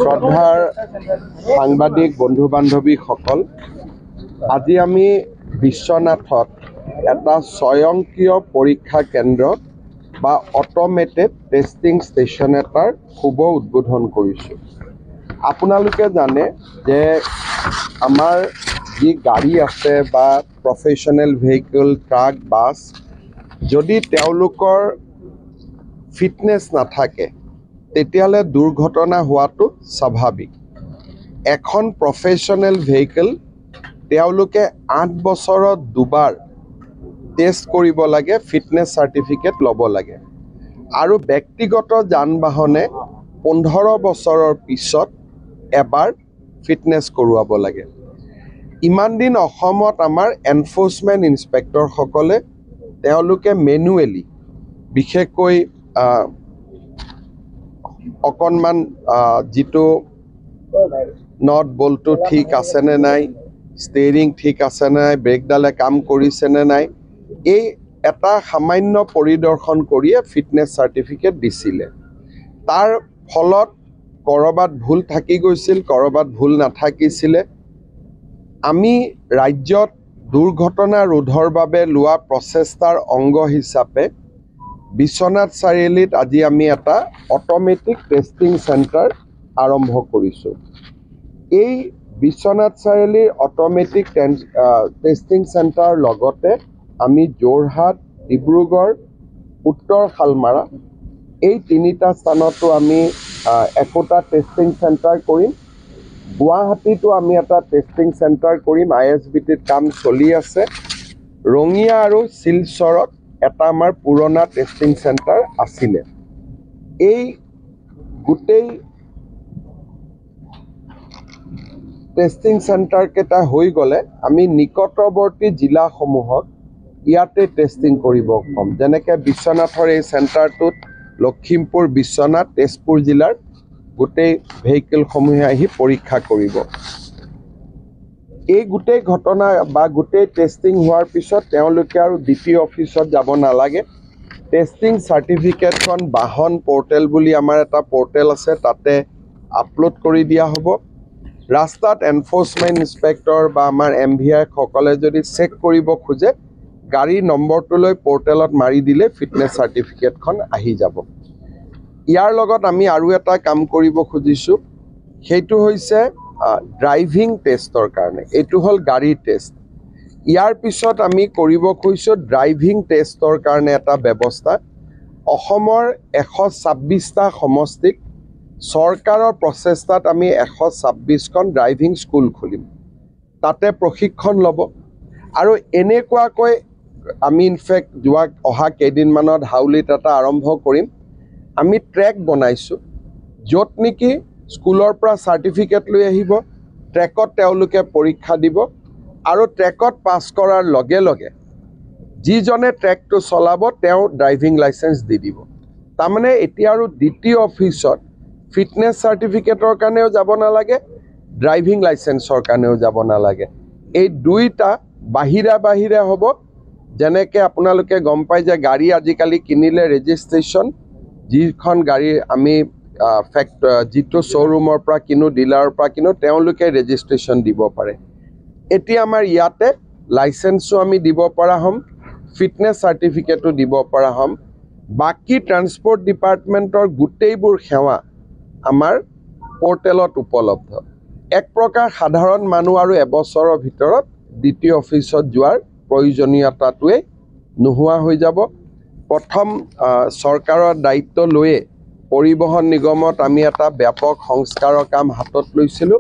শ্ৰদ্ধাৰ সাংবাদিক বন্ধু বান্ধৱীসকল, আজি আমি বিশ্বনাথত এটা স্বয়ংক্ৰিয় পৰীক্ষা কেন্দ্ৰ বা অট'মেটেড টেষ্টিং ষ্টেচন এটাৰ শুভ উদ্বোধন কৰিছোঁ। আপোনালোকে জানে যে আমাৰ যি গাড়ী আছে বা প্ৰফেশ্যনেল ভেহিকল, ট্ৰাক, বাছ, যদি তেওঁলোকৰ ফিটনেছ নাথাকে তেতিয়াহ'লে দুৰ্ঘটনা হোৱাটো স্বাভাৱিক। এখন প্ৰফেশ্যনেল ভেহিকল তেওঁলোকে 8 বছৰত 2বাৰ টেষ্ট কৰিব লাগে, ফিটনেছ চাৰ্টিফিকেট ল'ব লাগে, আৰু ব্যক্তিগত যান বাহনে 15 বছৰৰ পিছত এবাৰ ফিটনেছ কৰোৱাব লাগে। ইমান দিন অসমত আমাৰ এনফৰ্চমেণ্ট ইনস্পেক্টৰসকলে তেওঁলোকে মেনুৱেলি, বিশেষকৈ অকণমান যিটো নট বল্টটো ঠিক আছেনে নাই, ষ্টেৰিং ঠিক আছেনে নাই, ব্ৰেকডালে কাম কৰিছেনে নাই, এই এটা সামান্য পৰিদৰ্শন কৰিয়ে ফিটনেছ চাৰ্টিফিকেট দিছিলে। তাৰ ফলত ক'ৰবাত ভুল থাকি গৈছিল, ক'ৰবাত ভুল নাথাকিছিলে। আমি ৰাজ্যত দুৰ্ঘটনা ৰোধৰ বাবে লোৱা প্ৰচেষ্টাৰ অংগ হিচাপে বিশ্বনাথ চাৰিআলিত আজি আমি এটা অট'মেটিক টেষ্টিং চেণ্টাৰ আৰম্ভ কৰিছোঁ। এই বিশ্বনাথ চাৰিআলিৰ অট'মেটিক টেষ্টিং চেণ্টাৰৰ লগতে আমি যোৰহাট, ডিব্ৰুগড়, উত্তৰ শালমাৰা এই 3টা স্থানতো আমি একোটা টেষ্টিং চেণ্টাৰ কৰিম। গুৱাহাটীতো আমি এটা টেষ্টিং চেণ্টাৰ কৰিম, ISBTত কাম চলি আছে। ৰঙিয়া আৰু শিলচৰত এটা আমাৰ পুৰণা টেষ্টিং চেণ্টাৰ আছিলে। এই গোটেই টেষ্টিং চেণ্টাৰকেইটা হৈ গ'লে আমি নিকটৱৰ্তী জিলাসমূহত ইয়াতে টেষ্টিং কৰিব ক'ম। যেনেকৈ বিশ্বনাথৰ এই চেণ্টাৰটোত লখিমপুৰ, বিশ্বনাথ, তেজপুৰ জিলাৰ গোটেই ভেহিকেলসমূহে আহি পৰীক্ষা কৰিব। এই গোটেই ঘটনা বা গোটেই টেষ্টিং হোৱাৰ পিছত তেওঁলোকে আৰু DP অফিচত যাব নালাগে। টেষ্টিং চাৰ্টিফিকেটখন বাহন পৰ্টেল বুলি আমাৰ এটা পৰ্টেল আছে, তাতে আপলোড কৰি দিয়া হ'ব। ৰাস্তাত এনফৰ্চমেণ্ট ইনস্পেক্টৰ বা আমাৰ MVI সকলে যদি চেক কৰিব খোজে, গাড়ীৰ নম্বৰটোলৈ পৰ্টেলত মাৰি দিলে ফিটনেছ চাৰ্টিফিকেটখন আহি যাব। ইয়াৰ লগত আমি আৰু এটা কাম কৰিব খুজিছোঁ, সেইটো হৈছে ড্ৰাইভিং টেষ্টৰ কাৰণে। এইটো হ'ল গাড়ীৰ টেষ্ট। ইয়াৰ পিছত আমি কৰিব খুজিছোঁ ড্ৰাইভিং টেষ্টৰ কাৰণে এটা ব্যৱস্থা। অসমৰ 126টা সমষ্টিত চৰকাৰৰ প্ৰচেষ্টাত আমি 126খন ড্ৰাইভিং স্কুল খুলিম, তাতে প্ৰশিক্ষণ ল'ব। আৰু এনেকুৱাকৈ আমি ইনফেক্ট অহা কেইদিনমানত হাউলিত এটা আৰম্ভ কৰিম। আমি ট্ৰেক বনাইছোঁ, য'ত নেকি স্কুলৰ পৰা চাৰ্টিফিকেট লৈ আহিব, ট্ৰেকত তেওঁলোকে পৰীক্ষা দিব, আৰু ট্ৰেকত পাছ কৰাৰ লগে লগে যিজনে ট্ৰেকটো চলাব তেওঁ ড্ৰাইভিং লাইচেঞ্চ দি দিব। তাৰমানে এতিয়া আৰু DT অফিচত ফিটনেছ চাৰ্টিফিকেটৰ কাৰণেও যাব নালাগে, ড্ৰাইভিং লাইচেঞ্চৰ কাৰণেও যাব নালাগে। এই দুইটা বাহিৰে হ'ব। যেনেকৈ আপোনালোকে গম পায় যে গাড়ী আজিকালি কিনিলে ৰেজিষ্ট্ৰেশ্যন, যিখন গাড়ী আমি যিটো শ্ব'ৰুমৰ পৰা কিনো, ডিলাৰৰ পৰা কিনো, তেওঁলোকে ৰেজিষ্ট্ৰেশ্যন দিব পাৰে। এতিয়া আমাৰ ইয়াতে লাইচেঞ্চো আমি দিব পৰা হ'ম, ফিটনেছ চাৰ্টিফিকেটো দিব পৰা হ'ম। বাকী ট্ৰান্সপৰ্ট ডিপাৰ্টমেণ্টৰ গোটেইবোৰ সেৱা আমাৰ পৰ্টেলত উপলব্ধ। এক প্ৰকাৰ সাধাৰণ মানুহ আৰু এবছৰৰ ভিতৰত DT অফিচত যোৱাৰ প্ৰয়োজনীয়তাটোৱে নোহোৱা হৈ যাব। প্ৰথম চৰকাৰৰ দায়িত্ব লৈয়ে পৰিবহণ নিগমত আমি এটা ব্যাপক সংস্কাৰৰ কাম হাতত লৈছিলোঁ।